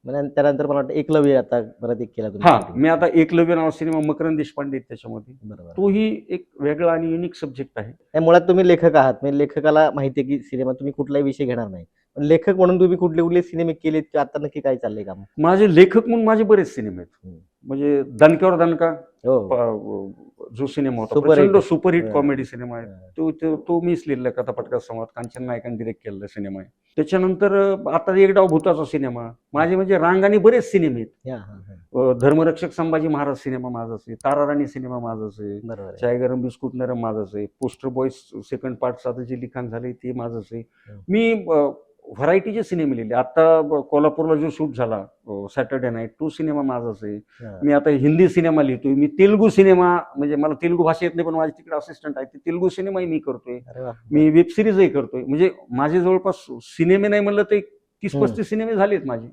त्यानंतर मला वाटतं एकलव्य आता परत एक केला हा, तुम्ही. मी आता एकलव्य नाव सिनेमा मकरंद देशपांडे आहेत त्याच्यामध्ये. बरोबर. तोही एक वेगळा आणि युनिक सब्जेक्ट आहे. नाही, मुळात तुम्ही लेखक आहात, म्हणजे लेखकाला माहिती आहे की सिनेमा तुम्ही कुठलाही विषय घेणार नाही, पण लेखक म्हणून तुम्ही कुठले कुठले सिनेमे केलेत किंवा आता नक्की काय चाललंय काम? माझे लेखक म्हणून माझे बरेच सिनेमे आहेत. म्हणजे दणक्यावर दणका हो, जो सिनेमा होता, सुपरहिट. प्रचंड सुपरहिट हा. कॉमेडी सिनेमा आहे. तो मीच लिहिलेला कथापटका संवाद, कांचन नायकांनी डिरेक्ट केलेला सिनेमा आहे. त्याच्यानंतर आता एक डाव भूताचा सिनेमा, माझे म्हणजे रांगाने बरेच सिनेमे आहेत. हा, हा, हा. धर्मरक्षक संभाजी महाराज सिनेमा माझाच आहे, ताराराणी सिनेमा माझाच आहे, बरोबर आहे. चाय गरम बिस्कुट नरम माझाच आहे, पोस्टर बॉयज सेकंड पार्टचं जे लिखाण झालंय ते माझंच आहे. मी व्हरायटीचे सिनेमे लिहिले. आता कोल्हापूरला जो शूट झाला सॅटर्डे नाईट, तो सिनेमा माझाच आहे. हा. मी आता हिंदी सिनेमा लिहितोय, मी तेलुगू सिनेमा, म्हणजे मला तेलुगू भाषा येत नाही पण माझे तिकडे असिस्टंट आहे, ते तेलुगू सिनेमाही मी करतोय, अरे वा. मी वेब सिरीजही करतोय. म्हणजे माझे जवळपास सिनेमे नाही म्हणलं तर 30-35 सिनेमे झालेत माझे.